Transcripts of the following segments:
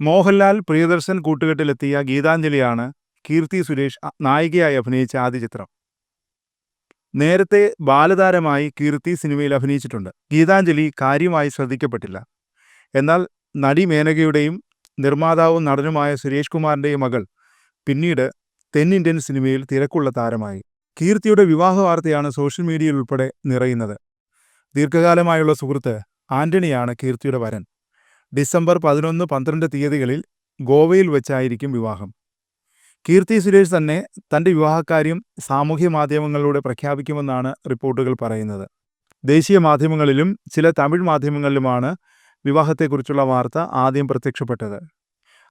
മോഹൻലാൽ പ്രിയദർശൻ കൂട്ടുകെട്ടിലെത്തിയ ഗീതാഞ്ജലിയാണ് കീർത്തി സുരേഷ് നായികയായി അഭിനയിച്ച ആദ്യ ചിത്രം. നേരത്തെ ബാലതാരമായി കീർത്തി സിനിമയിൽ അഭിനയിച്ചിട്ടുണ്ട്. ഗീതാഞ്ജലി കാര്യമായി ശ്രദ്ധിക്കപ്പെട്ടില്ല. എന്നാൽ നടി മേനകയുടെയും നിർമ്മാതാവും നടനുമായ സുരേഷ് കുമാറിൻ്റെയും മകൾ പിന്നീട് തെന്നിന്ത്യൻ സിനിമയിൽ തിരക്കുള്ള താരമായി. കീർത്തിയുടെ വിവാഹ വാർത്തയാണ് സോഷ്യൽ മീഡിയയിൽ ഉൾപ്പെടെ നിറയുന്നത്. ദീർഘകാലമായുള്ള സുഹൃത്ത് ആന്റണിയാണ് കീർത്തിയുടെ വരൻ. ഡിസംബർ 11, 12 തീയതികളിൽ ഗോവയിൽ വെച്ചായിരിക്കും വിവാഹം. കീർത്തി സുരേഷ് തന്നെ തൻ്റെ വിവാഹകാര്യം സാമൂഹ്യ മാധ്യമങ്ങളിലൂടെ പ്രഖ്യാപിക്കുമെന്നാണ് റിപ്പോർട്ടുകൾ പറയുന്നത്. ദേശീയ മാധ്യമങ്ങളിലും ചില തമിഴ് മാധ്യമങ്ങളിലുമാണ് വിവാഹത്തെക്കുറിച്ചുള്ള വാർത്ത ആദ്യം പ്രത്യക്ഷപ്പെട്ടത്.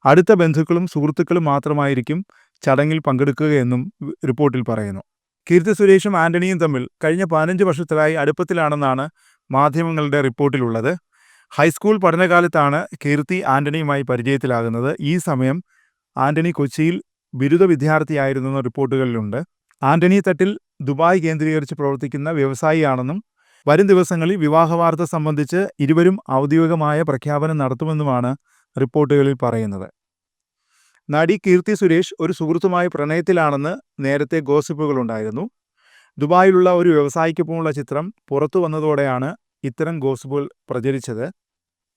അടുത്ത ബന്ധുക്കളും സുഹൃത്തുക്കളും മാത്രമായിരിക്കും ചടങ്ങിൽ പങ്കെടുക്കുകയെന്നും റിപ്പോർട്ടിൽ പറയുന്നു. കീർത്തി സുരേഷും ആന്റണിയും തമ്മിൽ കഴിഞ്ഞ 15 വർഷത്തിലായി അടുപ്പത്തിലാണെന്നാണ് മാധ്യമങ്ങളുടെ റിപ്പോർട്ടിലുള്ളത്. ഹൈസ്കൂൾ പഠനകാലത്താണ് കീർത്തി ആന്റണിയുമായി പരിചയത്തിലാകുന്നത്. ഈ സമയം ആന്റണി കൊച്ചിയിൽ ബിരുദ വിദ്യാർത്ഥിയായിരുന്നെന്ന റിപ്പോർട്ടുകളിലുണ്ട്. ആന്റണി തട്ടിൽ ദുബായ് കേന്ദ്രീകരിച്ച് പ്രവർത്തിക്കുന്ന വ്യവസായിയാണെന്നും വരും ദിവസങ്ങളിൽ വിവാഹ വാർത്ത സംബന്ധിച്ച് ഇരുവരും ഔദ്യോഗികമായ പ്രഖ്യാപനം നടത്തുമെന്നുമാണ് റിപ്പോർട്ടുകളിൽ പറയുന്നത്. നടി കീർത്തി സുരേഷ് ഒരു സുഹൃത്തുമായി പ്രണയത്തിലാണെന്ന് നേരത്തെ ഗോസിപ്പുകളുണ്ടായിരുന്നു. ദുബായിലുള്ള ഒരു വ്യവസായിക്കൊപ്പമുള്ള ചിത്രം പുറത്തു വന്നതോടെയാണ് ഇത്തരം ഗോസിപ്പുകൾ പ്രചരിച്ചത്.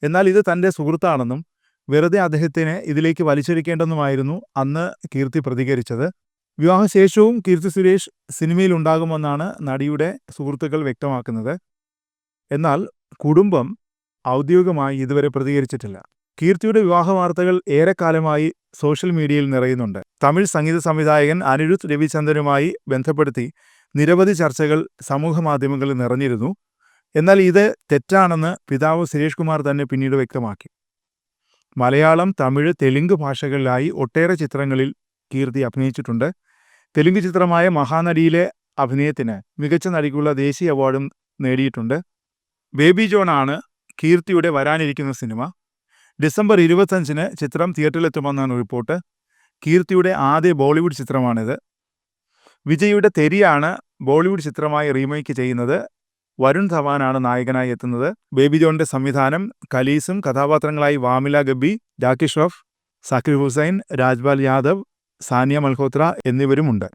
എന്നാൽ ഇത് തൻ്റെ സുഹൃത്താണെന്നും വെറുതെ അദ്ദേഹത്തിനെ ഇതിലേക്ക് വലിച്ചൊരുക്കേണ്ടെന്നുമായിരുന്നു അന്ന് കീർത്തി പ്രതികരിച്ചത്. വിവാഹശേഷവും കീർത്തി സുരേഷ് സിനിമയിൽ ഉണ്ടാകുമെന്നാണ് നടിയുടെ സുഹൃത്തുക്കൾ വ്യക്തമാക്കുന്നത്. എന്നാൽ കുടുംബം ഔദ്യോഗികമായി ഇതുവരെ പ്രതികരിച്ചിട്ടില്ല. കീർത്തിയുടെ വിവാഹ വാർത്തകൾ ഏറെക്കാലമായി സോഷ്യൽ മീഡിയയിൽ നിറയുന്നുണ്ട്. തമിഴ് സംഗീത സംവിധായകൻ അനിരുദ്ധ് രവിചന്ദനുമായി ബന്ധപ്പെടുത്തി നിരവധി ചർച്ചകൾ സമൂഹമാധ്യമങ്ങളിൽ നിറഞ്ഞിരുന്നു. എന്നാൽ ഇത് തെറ്റാണെന്ന് പിതാവ് സുരേഷ് കുമാർ തന്നെ പിന്നീട് വ്യക്തമാക്കി. മലയാളം, തമിഴ്, തെലുങ്ക് ഭാഷകളിലായി ഒട്ടേറെ ചിത്രങ്ങളിൽ കീർത്തി അഭിനയിച്ചിട്ടുണ്ട്. തെലുങ്ക് ചിത്രമായ മഹാനടിയിലെ അഭിനയത്തിന് മികച്ച നടിക്കുള്ള ദേശീയ അവാർഡും നേടിയിട്ടുണ്ട്. ബേബി ജോണാണ് കീർത്തിയുടെ വരാനിരിക്കുന്ന സിനിമ. ഡിസംബർ 25-ന് ചിത്രം തിയേറ്ററിലെത്തുമെന്നാണ് റിപ്പോർട്ട്. കീർത്തിയുടെ ആദ്യ ബോളിവുഡ് ചിത്രമാണിത്. വിജയുടെ തെരിയാണ് ബോളിവുഡ് ചിത്രമായി റീമേക്ക് ചെയ്യുന്നത്. വരുൺ ധവാനാണ് നായകനായി എത്തുന്നത്. ബേബി ജോണിന്റെ സംവിധാനം. കലീസും കഥാപാത്രങ്ങളായി വാമില ഗബ്ബി, ജാക്കി ഷ്രോഫ്, സാക്കിർ ഹുസൈൻ, രാജ്പാൽ യാദവ്, സാനിയ മൽഹോത്ര എന്നിവരുമുണ്ട്.